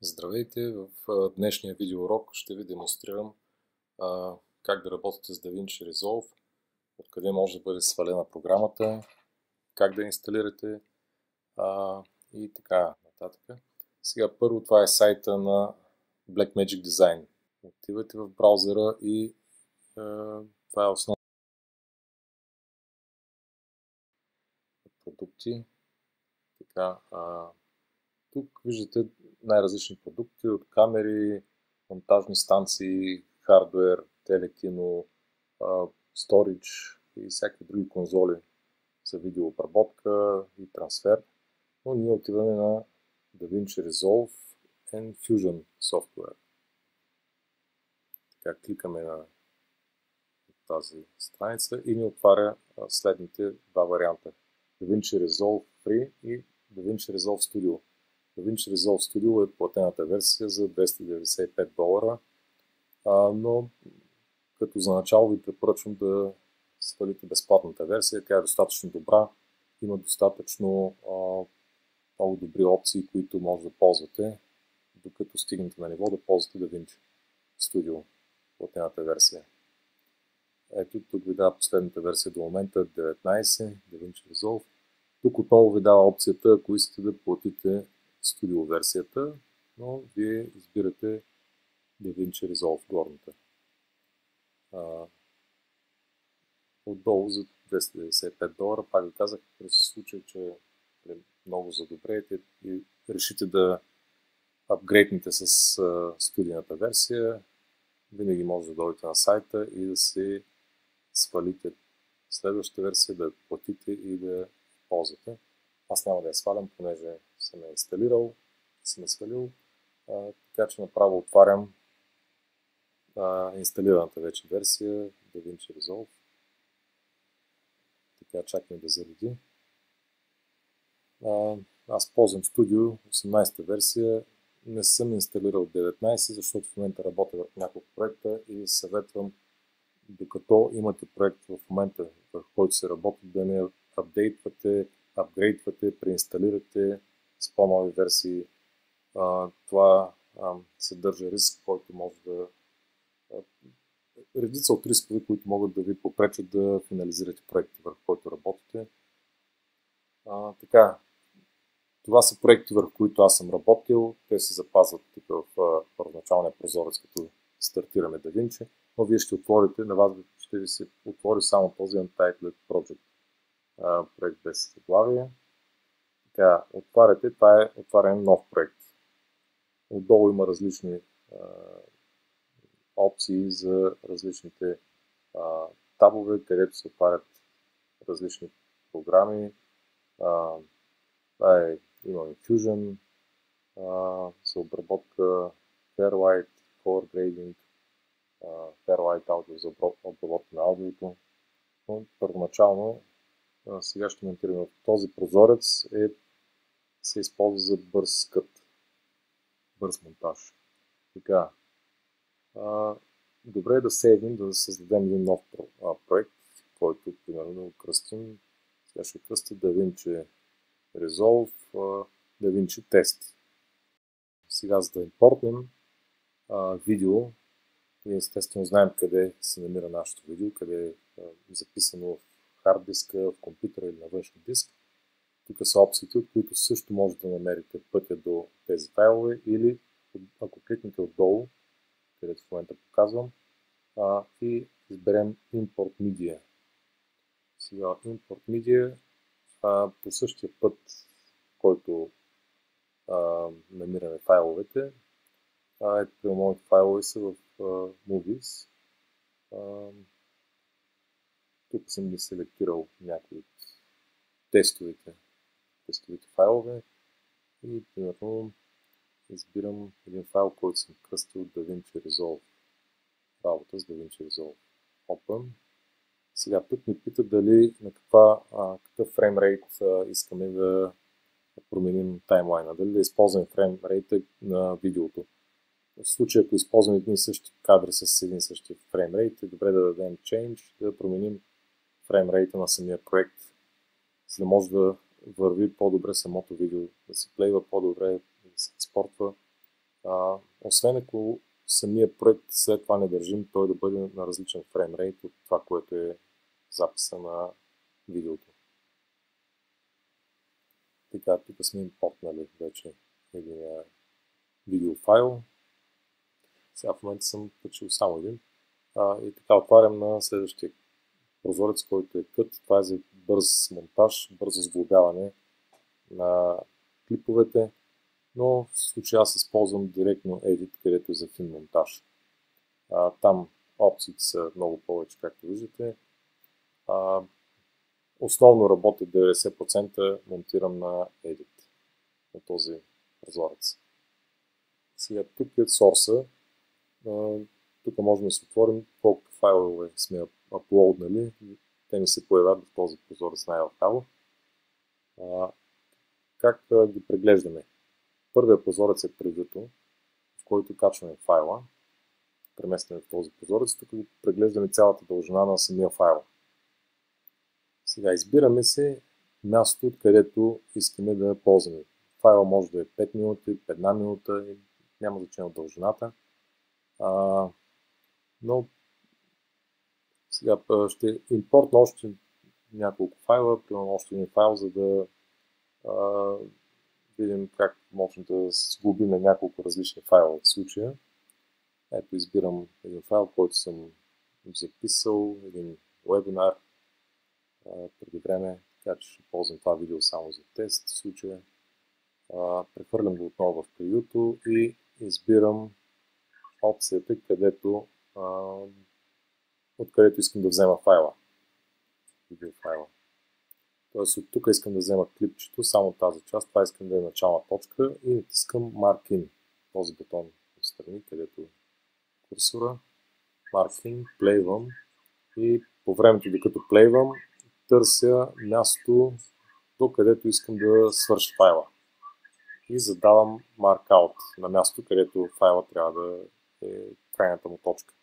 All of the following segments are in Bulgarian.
Здравейте! В днешния видеоурок ще ви демонстрирам как да работите с DaVinci Resolve, откъде може да бъде свалена програмата, как да инсталирате и така нататък. Сега първо това е сайта на Blackmagic Design. Отивате в браузъра и това е основно продукти. Така, тук виждате най-различни продукти от камери, монтажни станции, хардуер, телекино, сторидж и всякакви други конзоли за видеообработка и трансфер. Но ние отиваме на DaVinci Resolve and Fusion Software. Така, кликаме на тази страница и ни отваря следните два варианта. DaVinci Resolve Free и DaVinci Resolve Studio. DaVinci Resolve Studio е платената версия за $295, но като за начало ви препоръчвам да свалите безплатната версия. Тя е достатъчно добра, има достатъчно много добри опции, които може да ползвате, докато стигнете на ниво да ползвате DaVinci Studio, платената версия. Ето, тук ви дава последната версия до момента 19, DaVinci Resolve. Тук отново ви дава опцията, ако искате да платите Studio версията, но вие избирате DaVinci Resolve горната. Отдолу за $295, пак ви казах, в случай, че е много задобреете и решите да апгрейднете с студийната версия, винаги може да дойдете на сайта и да си свалите следващата версия, да платите и да ползвате. Аз няма да я свалям, понеже съм я инсталирал, съм я свалил, така че направо отварям инсталираната вече версия DaVinci Resolve. Така, чакаме да зареди. Аз ползвам Studio 18 версия, не съм инсталирал 19, защото в момента работя върху няколко проекта и съветвам, докато имате проект в момента, върху който се работи, да не апдейтвате, апгрейдвате, преинсталирате с по-нови версии. Това съдържа риск, който може да редица от рискове, които могат да ви попречат да финализирате проекти, върху който работите. Така, това са проекти, върху които аз съм работил. Те се запазват тук в първоначалния прозорец, като стартираме DaVinci, но вие ще отворите, на вас ще ви се отвори само този Untitled Project, проект без заглавие. Така, отваряте, това е отваряне на нов проект. Отдолу има различни опции за различните табове, където се отварят различни програми. Имаме Fusion за обработка, Fairlight, Color Grading, Fairlight Audio за обработка на аудиото. Но първоначално сега ще монтираме този прозорец се използва за бърз кът, бърз монтаж. Така, добре е да сейвим, да създадем един нов проект, който примерно да кръстим. Сега ще кръстя DaVinci Resolve, DaVinci Test. Сега, за да импортнем видео, ние естествено знаем къде се намира нашето видео, къде е записано в хард диска, в компютъра или на външен диск. Тук са опциите, от които също може да намерите пътя до тези файлове, или ако кликнете отдолу, където в момента показвам, и изберем Import Media. Сега Import Media по същия път, който намираме файловете. Ето, моите файлове са в Movies. Тук съм ги селектирал някои от тестовите файлове и примерно избирам един файл, който съм кръстил DaVinci Resolve. Работа с DaVinci Resolve. Open. Сега тук ни пита дали на какъв фреймрейт искаме да променим таймлайна, дали да използваме фреймрейта на видеото. В случая, ако използваме един и същи кадър с един и същи фреймрейт, е добре да дадем change, да променим фреймрейта на самия проект, за да може да върви по-добре самото видео, да се плейва по-добре, да се експортва Освен ако самия проект след това не държим той да бъде на различен фреймрейт от това, което е записа на видеото. Така, тук сме импортнали вече един видеофайл. Сега в момента съм качил само един. И така отварям на следващия прозорец, който е кът. Това е за бърз монтаж, бързо сглобяване на клиповете, но в случая аз използвам директно Edit, където е за фин монтаж. Там опциите са много повече, както виждате. Основно работя 90%, монтирам на Edit, на този прозорец. Сега тук е сорса. Тук можем да се отворим колко файлове сме аплоуднали. Те ни се появяват в този прозорец най-вляво. Как ги преглеждаме? Първият прозорец е превюто, в който качваме файла. Преместваме в този прозорец. Тук преглеждаме цялата дължина на самия файл. Сега избираме се място, откъдето искаме да ползваме. Файла може да е 5 минути, 1 минута, няма значение от дължината. Но сега ще импортна още няколко файла, примерно още един файл, за да видим как можем да сглобим няколко различни файла в случая. Ето избирам един файл, който съм записал, един вебинар преди време, така че ще ползвам това видео само за тест в случая. Прехвърлям го отново в превюто и избирам опцията, откъдето искам да взема файла. Видеофайла. Тоест от тук искам да взема клипчето, само тази част, това искам да е начална точка и натискам Mark In, този бутон отстрани, където е курсора. Mark In, плейвам и по времето, докато плейвам, търся място, до където искам да свърша файла. И задавам Mark Out на място, където файла трябва да е крайната му точка.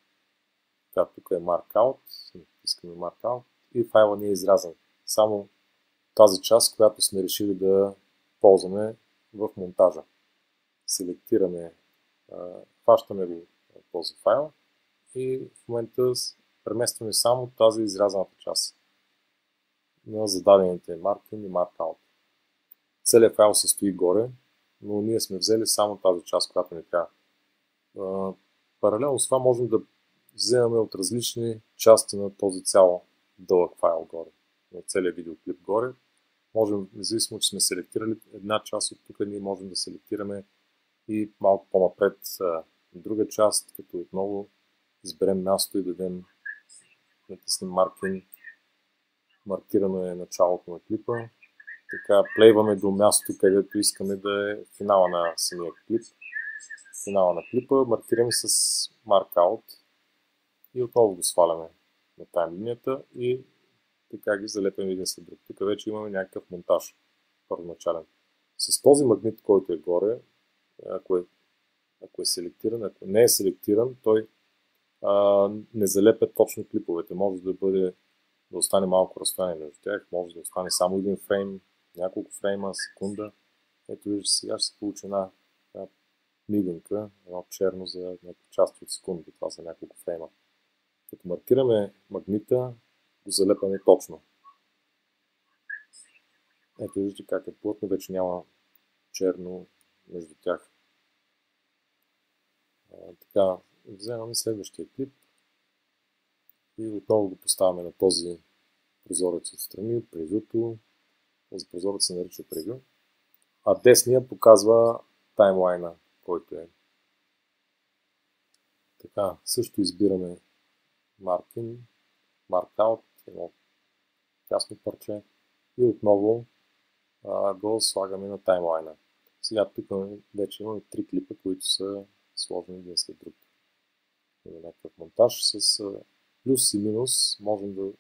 Така, тук е Mark Out, натискаме Mark Out и файла ни е изрязан. Само тази част, която сме решили да ползваме в монтажа. Селектираме, хващаме го този файл и в момента преместваме само тази изрязаната част на зададените маркин и markout. Целият файл се стои горе, но ние сме взели само тази част, която ни трябва. Паралелно с това можем да вземаме от различни части на този цял дълъг файл горе, на целият видеоклип горе. Можем, независимо, че сме селектирали една част от тук, ние можем да селектираме и малко по-напред друга част, като отново изберем място и дадем, натиснем маркирано е началото на клипа. Така, плейваме до място, където искаме да е финала на самия клип. Финала на клипа, маркираме с markout и отново го сваляме на таймлинията и така ги залепяме един след друг. Тук вече имаме някакъв монтаж първоначален. С този магнит, който е горе, ако е селектиран, ако не е селектиран, той не залепя точно клиповете. Може да остане малко разстояние между тях, може да остане само един фрейм, няколко фрейма, секунда. Ето виждате, сега ще се получи една мигинка, едно черно за някакви части от секунда. Това са няколко фрейма. Като маркираме магнита, го залепаме точно. Ето виждате как е плътно, вече няма черно между тях. Така, вземаме следващия клип и отново го поставяме на този прозорец отстрани, превюто. Този прозорец се нарича превю. А десния показва таймлайна, който е. Така, също избираме Mark-in, Mark-out, едно тясно парче и отново го слагаме на таймлайна. Сега тук вече имаме 3 клипа, които са сложени един след друг. Има някакъв монтаж с плюс и минус. Можем да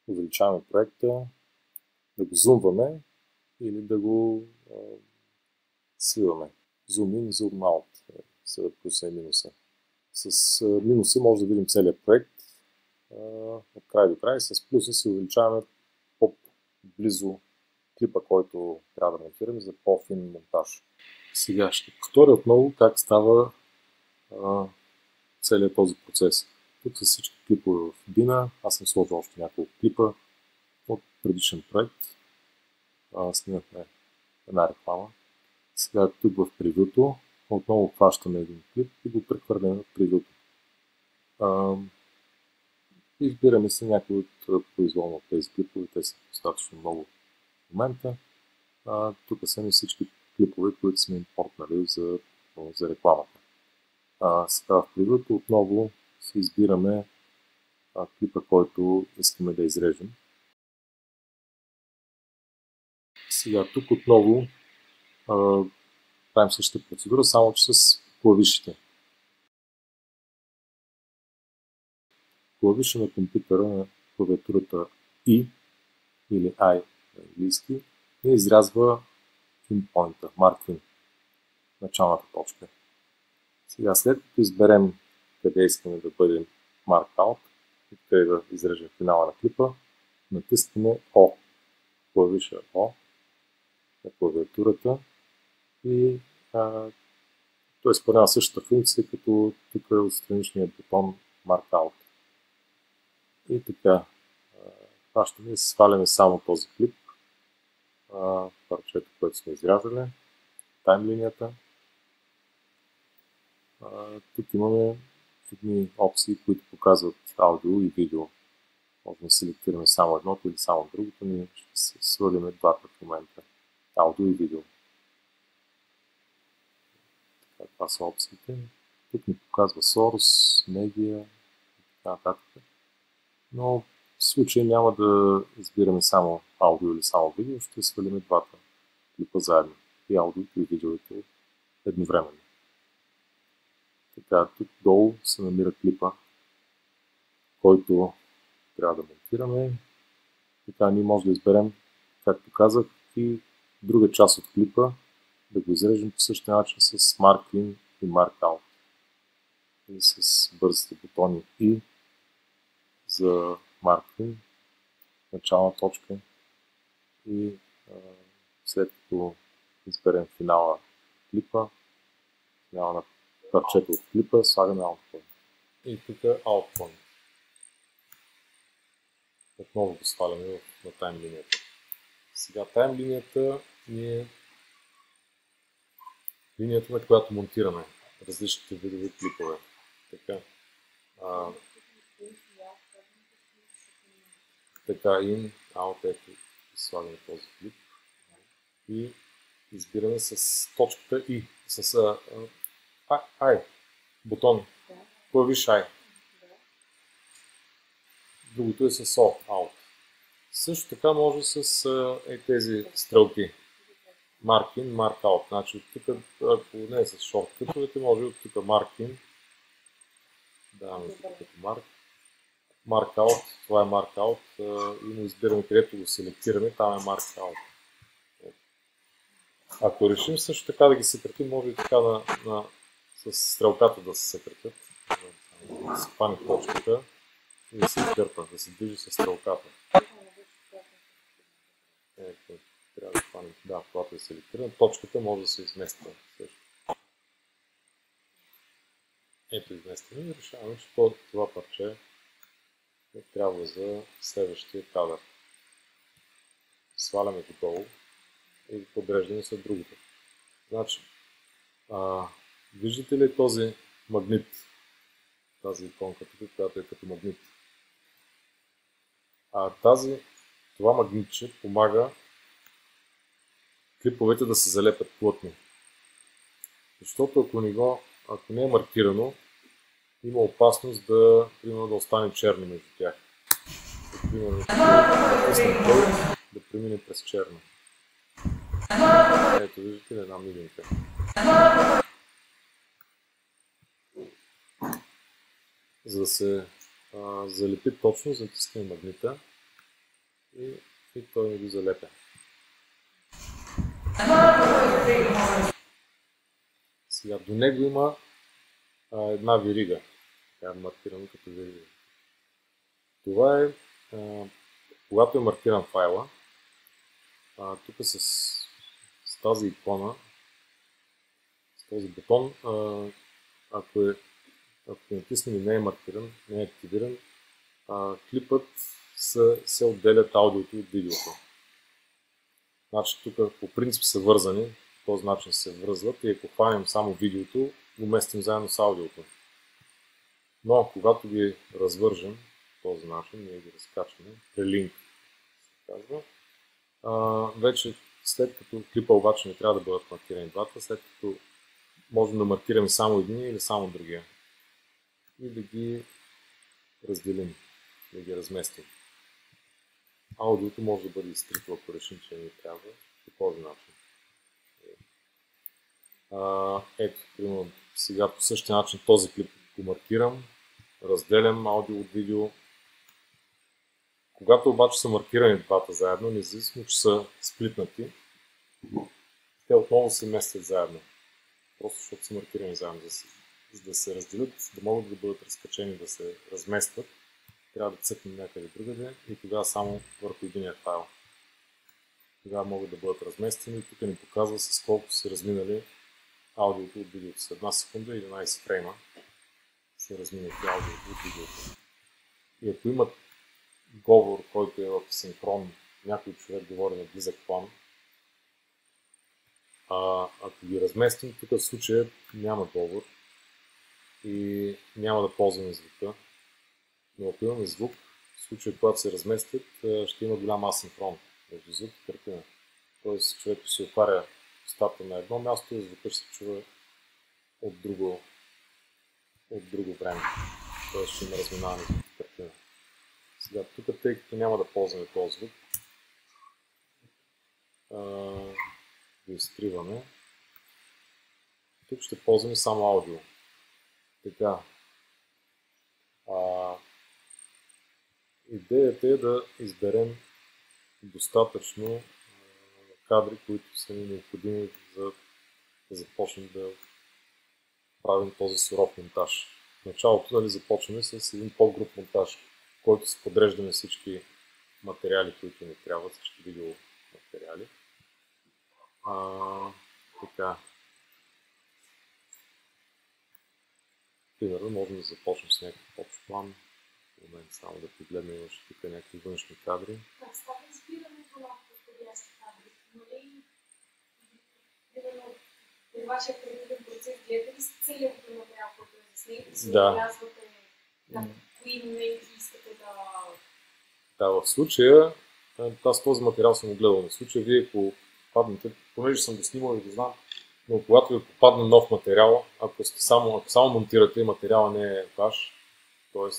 увеличаваме проекта, да го зумваме или да го свиваме. Zoom in, zoom out са плюса и минуса. С минуса може да видим целият проект от край до край. С плюса си увеличаваме по-близо клипа, който трябва да монтираме за по-фин монтаж. Сега ще повторя отново как става целият този процес. Тук са всички клипове в Bina. Аз съм сложил още няколко клипа от предишен проект. Снимахме една реклама. Сега тук в превюто отново хващаме един клип и го прехвърляме в превюто. Избираме се някои от произволно от тези клипове. Те са достатъчно много в момента. Тук са ми всички клипове, които сме импортнали за рекламата. Сега в превюто отново си избираме клипа, който искаме да изрежем. Сега тук отново правим същата процедура, само че с клавишите. Клавиша на компютъра на клавиатурата I или I на английски ни изрязва pinpoint, маркин, началната точка. Сега след като изберем къде искаме да бъде mark out и къде да изрежем финала на клипа, натискаме O, клавиша O на клавиатурата и той изпълнява същата функция, като тук е от страничния бутон mark out. И така, хващаме и сваляме само този клип, парчето, което сме изрязали, таймлинията. Тук имаме едни опции, които показват аудио и видео. Можем да селектираме само едното или само другото, ние ще се свалиме двата в момента. Аудио и видео. Така, това са опциите. Тук ни показва source, media и така нататък. Но в случай няма да избираме само аудио или само видео, ще свалиме двата клипа заедно. И аудиото и видеото едновременно. Така, тук долу се намира клипа, който трябва да монтираме. Така, ние може да изберем, както казах, и друга част от клипа, да го изрежем по същия начин с Mark In и Mark Out. И с бързите бутони И за Mark In, начална точка, и след като изберем финала клипа, финала на парчето от клипа, слагаме Outpoint. И тук е Outpoint. Отново го сваляме на таймлинията. Сега таймлинията е линията, на която монтираме различните видове клипове. Така, in, out, ето, слагаме този клип и избираме с точката И, с I, бутон, клавиш I. Другото е с O, out. Също така може с тези стрелки. Mark in, mark out. Значи от тук, ако не е с шорткътовете, може от тук mark in. Даваме тук като mark. Mark out, това е mark out. И му избираме където го селектираме, там е mark out. Ако решим също така да ги съкратим, може и така с стрелката да се съкратят. Да се хване точката и да се изгърпа, да се движи с стрелката. Трябва да хванем, когато е селектирана, точката може да се измества също. Ето изместваме и решаваме, че това парче трябва за следващия кадър. Сваляме го долу и го подреждаме след другото. Значи, виждате ли този магнит? Тази иконка тук, която е като магнит. Това магнитче помага клиповете да се залепят плътно. Защото ако не е маркирано, има опасност да остане черно между тях. Примерно, да премине през черно. Ето, виждате ли една мигинка. За да се залепи точно, затискаме магнита и той не го залепя. Сега до него има една верига. Тя е маркирана като верига. Това е, когато е маркиран файла, тук с тази икона този бутон, ако натиснем и не е маркиран, не е активиран, клипът се отделят аудиото от видеото. Значи тук по принцип са вързани, по този начин се връзват и ако хванем само видеото, го местим заедно с аудиото. Но когато ги развържем по този начин, ние ги разкачваме, прелинк се казва, вече след като клипа обаче не трябва да бъдат маркирани двата, след като можем да маркираме само едния или само другия и да ги разделим, да ги разместим. Аудиото може да бъде изтрито, ако решим, че не трябва по този начин. Ето, примерно, сега по същия начин този клип го маркирам, разделям аудио от видео. Когато обаче са маркирани двата заедно, независимо, че са сплитнати, те отново се местят заедно. Просто защото са маркирани заедно. За да се разделят, да могат да бъдат разкачени, да се разместват, трябва да цъкнем някъде другаде и тогава само върху единия файл. Тогава могат да бъдат разместени. Тук ни показва с колко са разминали аудиото от видеото. С 1 секунда и 11 фрейма се разминати аудиото от видеото. И ако имат говор, който е в синхрон, някой човек говори на близък план, ако ги разместим, тук в случая няма говор и няма да ползваме звука. Но ако имаме звук, в случая когато се разместят, ще има голям асинхрон между звук и картина. Тоест човек се отваря устата на едно място и звукът ще се чува от друго време. Тоест ще има разминаване в картина. Сега тук, тъй като няма да ползваме този звук, го изтриваме. Тук ще ползваме само аудио. Така. Идеята е да изберем достатъчно кадри, които са ни необходими за да започнем да правим този суров монтаж. В началото започваме с един по-груб монтаж, в който се подреждаме всички материали, които ни трябват, всички видеоматериали. Така. Примерно можем да започнем с някакъв общ план. В момент само да погледнем, имаше тук някакви външни кадри. Как става избирането на подходящи кадри? Примерно, при вашия креативен процес гледате ли с целият материал, който е заснет? Си отбелязвате кои моменти искате да... Да, в случая, аз този материал съм гледал. На случая вие ако попаднете, понеже съм го снимал и го знам, но когато ви попадне нов материал, ако само монтирате и материала не е ваш, т.е.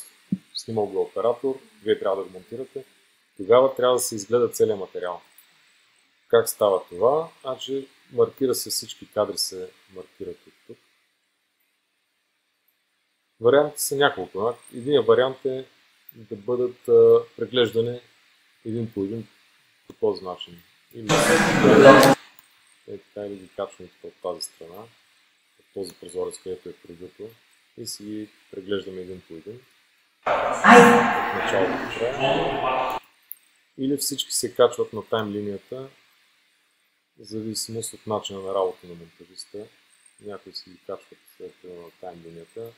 снимал го оператор, вие трябва да го монтирате, тогава трябва да се изгледа целият материал. Как става това? Значи маркира се, всички кадри се маркират от тук. Вариантите са няколко. Единият вариант е да бъдат преглеждани един по един по този начин. Или така, или ги качваме от тази страна, от този прозорец, където е прибито, и си ги преглеждаме един по един. От началото до края. Или всички се качват на таймлинията, в зависимост от начина на работа на монтажиста. Някои си ги качват на таймлинията,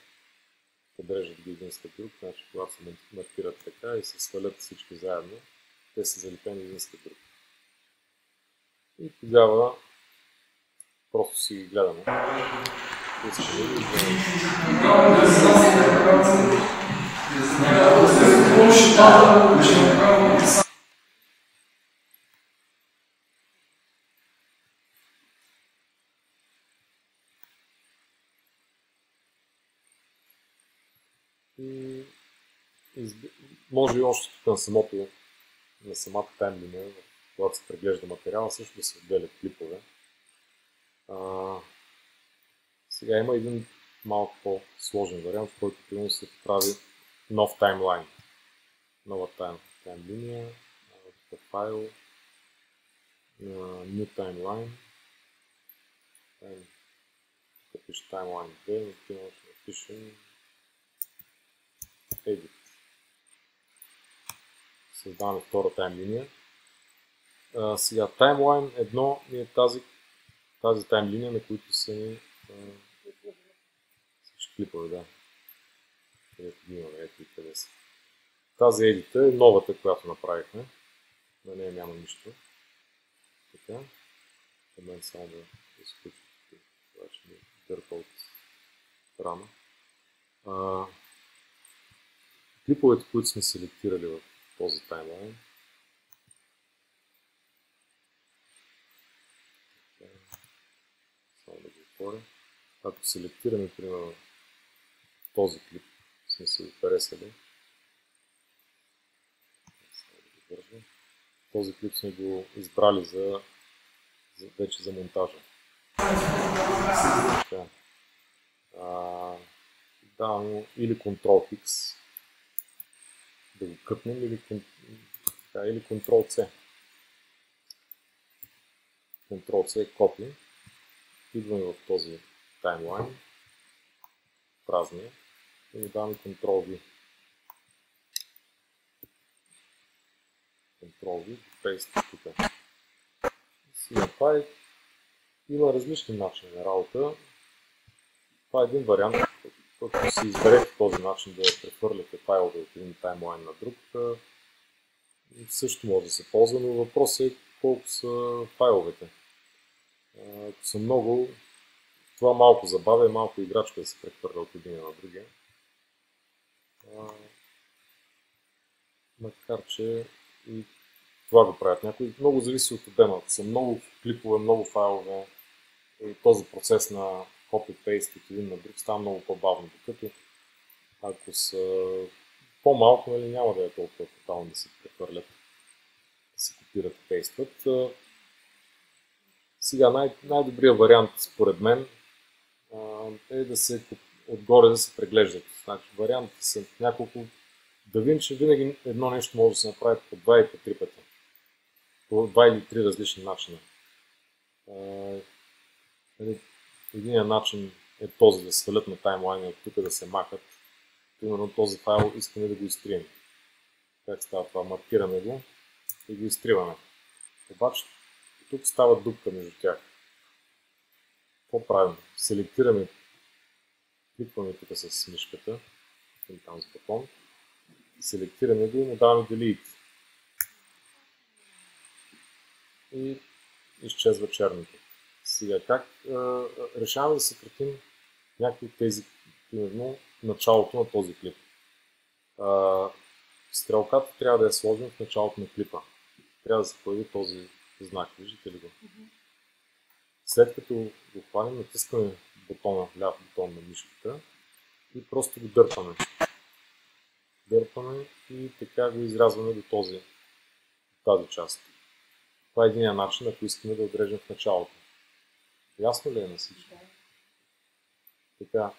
подреждат ги един след друг, значи когато се маркират така и се свалят всички заедно, те са залепени един след друг. И тогава просто си ги гледаме. Може и още тук на самата таймлиния, когато се преглежда материала, също да се отделят клипове. Сега има един малко по-сложен вариант, в който примерно се прави нов таймлайн. Нова таймлиния, файл, new timeline. Тук пише timeline 2, но ще напишем edit. Създаваме втора таймлиния. Сега таймлайн 1 е тази таймлиния, на които са ни Всички клипове, да. Където ги имаме, ето и къде са. Тази едита е новата, която направихме. На нея няма нищо. Така. За мен само да изключим. Това ще ми дърпа от рама. Клиповете, които сме селектирали в този таймлайн. Само да го отворя. Ако селектираме, примерно, този клип, сме се го харесали. Този клип сме го избрали вече за монтажа. Така. Да, или Ctrl-X да го къпнем, или Ctrl-C. Ctrl-C е копи. Идваме в този таймлайн, празния, и му даваме Ctrl-V. Ctrl-V, paste тук. Сега това има различни начини на работа. Това е един вариант, който си изберете този начин да прехвърляте файлове от един таймлайн на друг. Също може да се ползва, но въпросът е колко са файловете. Ако са много, това малко забавя и малко играчка да се прехвърля от един на другия. Макар че и това го правят някои. Много зависи от обема. Ако са много клипове, много файлове, и този процес на copy-paste от един на друг става много по-бавно. Докато ако са по-малко, нали, няма да е толкова тотално да се прехвърлят, да се копират и пействат. Сега най-добрият вариант според мен е да се отгоре да се преглеждат. Значи, вариантите са няколко. DaVinci винаги едно нещо може да се направи по 2 и по 3 пъти. По 2 или 3 различни начина. Единият начин е този да свалят на таймлайна от тук да се махат. Примерно този файл искаме да го изтрием. Как става това? Маркираме го и го изтриваме. Обаче тук става дупка между тях. Какво правим? Селектираме, кликваме тук с мишката, или там с бутон, селектираме го и му даваме Delete. И изчезва черното. Сега как решаваме да съкратим някои от тези, примерно началото на този клип. Стрелката трябва да я сложим в началото на клипа. Трябва да се появи този знак. Виждате ли го? След като го хванем, натискаме бутона, ляв бутон на мишката и просто го дърпаме. Дърпаме и така го изрязваме до тази част. Това е единият начин, ако искаме да отрежем в началото. Ясно ли е на всички? Така.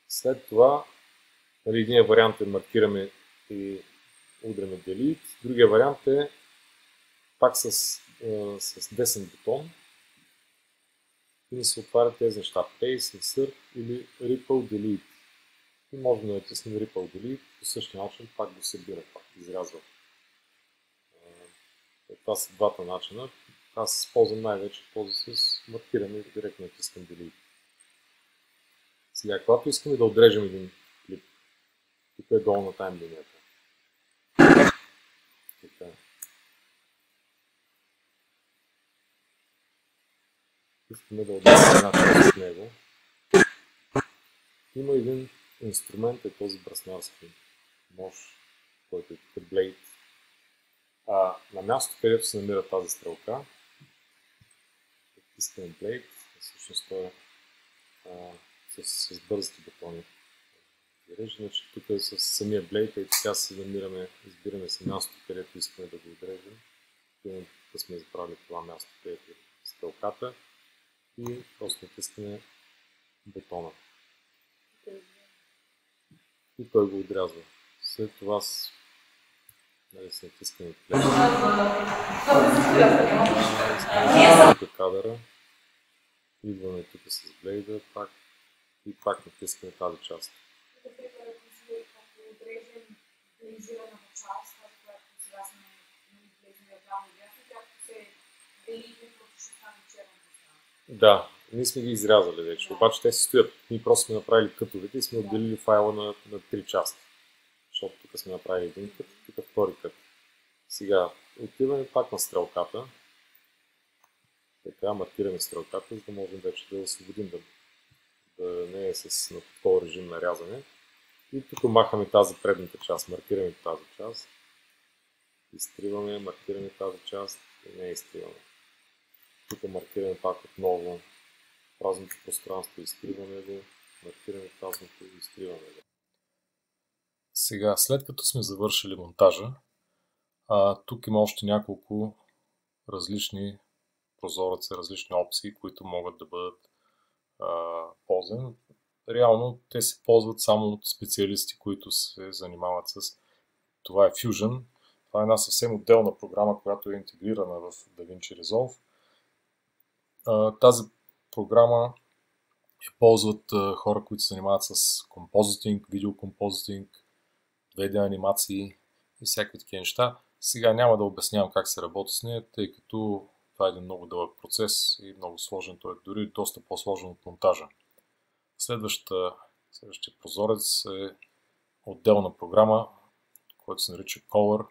След това, единият вариант е маркираме и удряме Delete. Другия вариант е пак с десен бутон и ни се отварят тези неща. Paste, Insert или Ripple Delete. И можем да натиснем Ripple Delete, по същия начин пак го събира, пак изрязва. Това са двата начина. Аз използвам най-вече този с маркиране и директно натискам Delete. Сега, когато искаме да отрежем един клип, тук е долу на таймлинията. Така. Искаме да отрежем една част от него. Има един инструмент, е този браснарски нож, който е тук Blade. На място, където се намира тази стрелка, искаме Blade, всъщност той е с бързите бутони. Иначе тук е с самия Blade и така избираме се място, където искаме да го отрежем. Тук сме избрали това място, където е стрелката и просто натискаме бутона. И той го отрязва. След това се натискаме плей. Тук кадъра. Идваме тук с блейда пак и пак натискаме тази част. Да, Ние сме ги изрязали вече, обаче те си стоят. Ние просто сме направили кътовете и сме отделили файла на 3 части. Защото тук сме направили един кът, тук втори кът. Сега отиваме пак на стрелката. Така, маркираме стрелката, за да можем вече да освободим, да не е с на такова режим на рязане. И тук махаме тази предната част, маркираме тази част. Изтриваме, маркираме тази част и не изтриваме. Тук маркираме пак отново празното пространство, изтриваме го, маркираме празното и изтриваме го. Сега, след като сме завършили монтажа, тук има още няколко различни прозореца, различни опции, които могат да бъдат ползвани. Реално те се ползват само от специалисти, които се занимават с това е Fusion. Това е една съвсем отделна програма, която е интегрирана в DaVinci Resolve. Тази програма ползват хора, които се занимават с композитинг, видеокомпозитинг, 2D анимации и всякакви такива неща. Сега няма да обяснявам как се работи с нея, тъй като това е един много дълъг процес и много сложен. Той е дори доста по-сложен от монтажа. Следващия прозорец е отделна програма, която се нарича Color.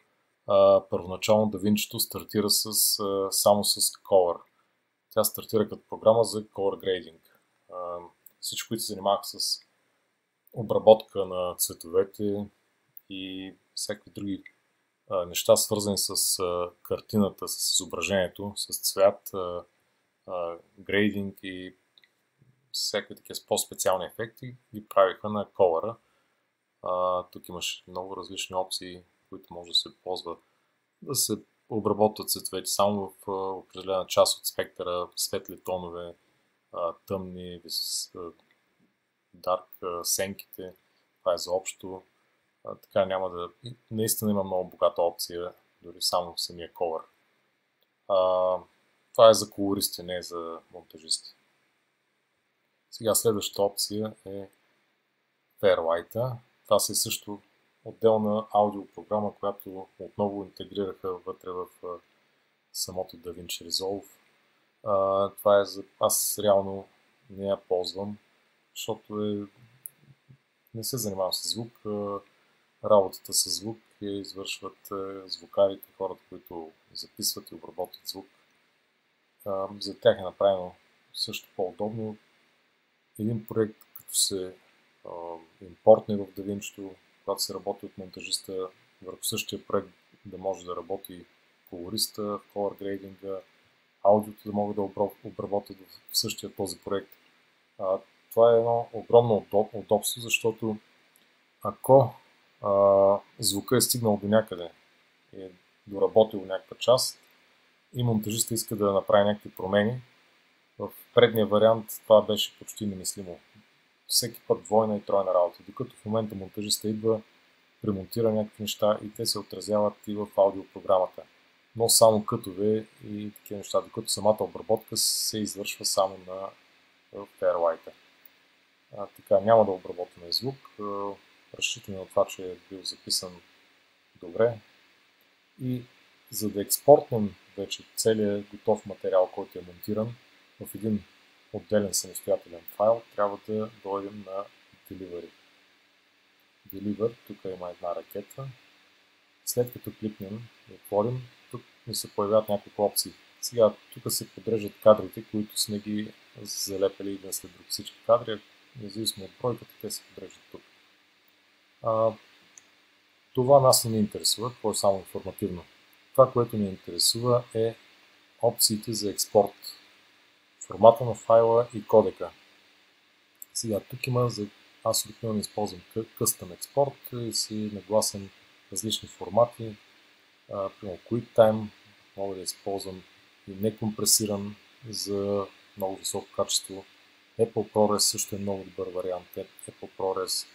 Първоначално DaVinci стартира само с Color. Тя стартира като програма за Color Grading. Всички, които се занимаваха с обработка на цветовете и всякакви други неща, свързани с картината, с изображението, с цвят, грейдинг и всякакви такива по-специални ефекти, ги правиха на Color. Тук имаш много различни опции, които може да се ползва да се обработват цветовете само в определена част от спектъра, светли тонове, тъмни, дарк, сенките. Това е за общо. Така няма да... Наистина има много богата опция, дори само в самия Color. Това е за колористи, не е за монтажисти. Сега следващата опция е Fairlight. Това е също отделна аудиопрограма, която отново интегрираха вътре в самото DaVinci Resolve. Това е за... Аз реално не я ползвам, защото не се занимавам с звук. Работата с звук извършват звукарите, хората, които записват и обработват звук. За тях е направено също по-удобно. Един проект, като се импортне в DaVinci, когато се работи от монтажиста, върху същия проект да може да работи колориста, color grading, аудиото да могат да обработят в същия този проект. Това е едно огромно удобство, защото ако звука е стигнал до някъде и е доработил някаква част и монтажиста иска да направи някакви промени, в предния вариант това беше почти немислимо. Всеки път двойна и тройна работа, докато в момента монтажиста идва, ремонтира някакви неща и те се отразяват и в аудиопрограмата. Но само кътове и такива неща, докато самата обработка се извършва само на Fairlight. Така, няма да обработваме звук. Разчитаме на това, че е бил записан добре. И за да експортнем вече целият готов материал, който е монтиран в един отделен самостоятелен файл, трябва да дойдем на Delivery. Deliver, тук има една ракета. След като кликнем и отворим, тук ни се появяват няколко опции. Сега тук се подреждат кадрите, които сме ги залепили един след друг. Всички кадри, независимо от бройката, те се подреждат тук. Това нас не ни интересува, това е само информативно. Това, което ни интересува е опциите за експорт, формата на файла и кодека. Сега тук има, аз обикновено използвам Custom експорт и си нагласям различни формати. Примерно QuickTime, мога да използвам и некомпресиран за много високо качество. Apple ProRes също е много добър вариант. Apple ProRes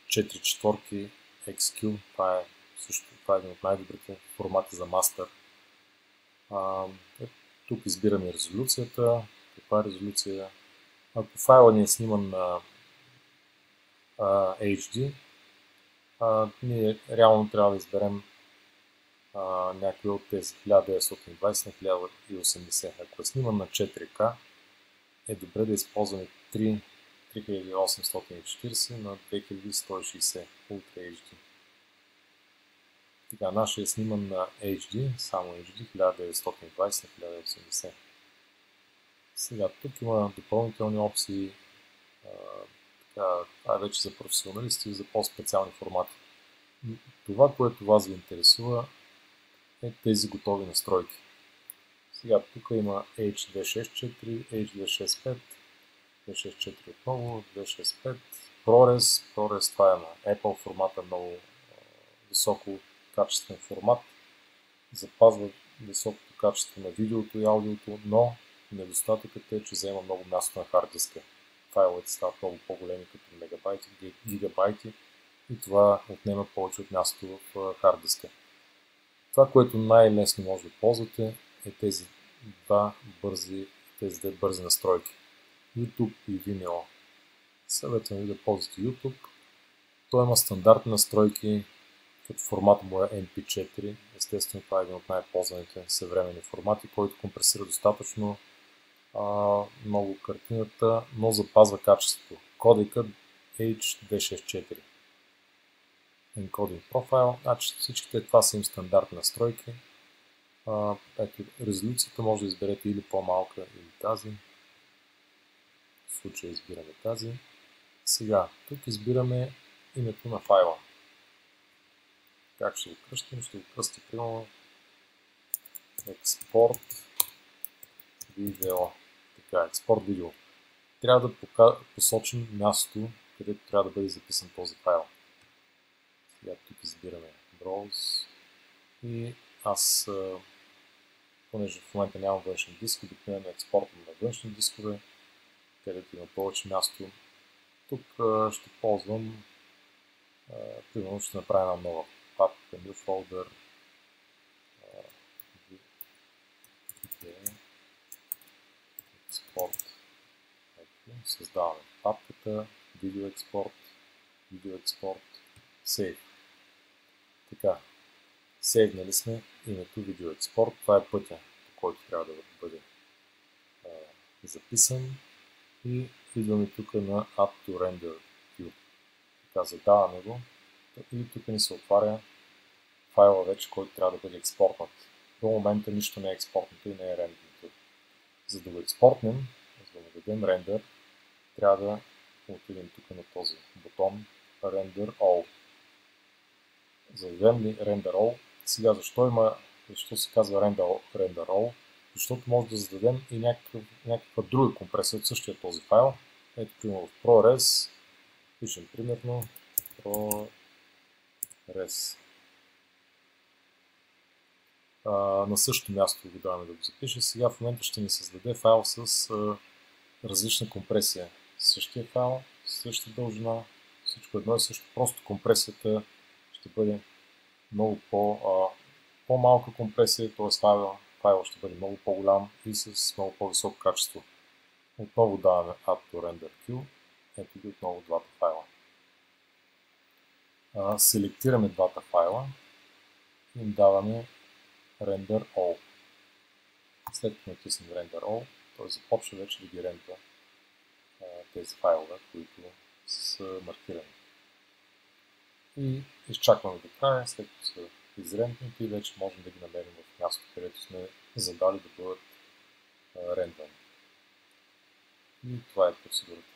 4/4 XQ, това е един от най-добрите формати за мастер. Тук избираме резолюцията. Каква е резолюция? Ако файла ни е сниман на HD, ние реално трябва да изберем някой от тези 1920 на 1080. Ако е сниман на 4K, е добре да използваме 3840 на 2160 Ultra HD. Така, нашия е сниман на HD, само HD, 1920 на 1080. Сега, тук има допълнителни опции, това е вече за професионалисти и за по-специални формати. Това, което вас ви интересува, е тези готови настройки. Сега, тук има H264, H265, 264 отново, 265, ProRes, това е на Apple формата, много високо качествен формат, запазва високото качество на видеото и аудиото, но недостатъкът е, че взема много място на хард диска. Файловете стават много по-големи като мегабайти, гигабайти и това отнема повече от място в хард диска. Това, което най-лесно може да ползвате, е тези две бързи настройки. YouTube и Vimeo. Съветвам ви да ползвате YouTube. Той има стандартни настройки, като формат му е MP4. Естествено, това е един от най-ползваните съвременни формати, който компресира достатъчно много картината, но запазва качеството. Кодекът H264. Encoding Profile. Значи всичките това са им стандартни настройки. Ето, резолюцията може да изберете или по-малка, или тази. В случая избираме тази. Сега, тук избираме името на файла. Как ще го кръстим? Ще го кръстим примерно експорт видео. Така, експорт видео. Трябва да посочим място, където трябва да бъде записан този файл. Сега тук избираме Browse и аз, понеже в момента нямам външен диск, обикновено експортвам на външни дискове, където има повече място. Тук ще ползвам, примерно ще направя една нова папка, New Folder, експорт. Създаваме папката, видео експорт, Save. Така, сейвнали сме името видео експорт. Това е пътя, по който трябва да бъде записан. И идваме тук на Add to Render Queue. Така, задаваме го и тук ни се отваря файла вече, който трябва да бъде експортнат. До момента нищо не е експортнато и не е рендернато. За да го експортнем, за да му дадем рендер, трябва да отидем тук на този бутон Render All. За да дадем ли Render All, сега защо се казва Render All? Защото може да зададем и някаква друга компресия от същия този файл. Ето, примерно в ProRes, пишем примерно ProRes. На същото място го даваме да го запише. Сега в момента ще ни създаде файл с различна компресия. Същия файл, същата дължина, всичко едно и също. Просто компресията ще бъде много по-малка компресия, т.е. файлът ще бъде много по-голям и с много по-високо качество. Отново даваме Add to Render Queue. Ето ги отново двата файла. Селектираме двата файла и им даваме Render All. След като натиснем Render All, той започва вече да ги рендва тези файлове, които са маркирани. И изчакваме до края, след като са изренднати и вече можем да ги намерим в място, където сме задали да бъдат рендвани. И това е процедурата.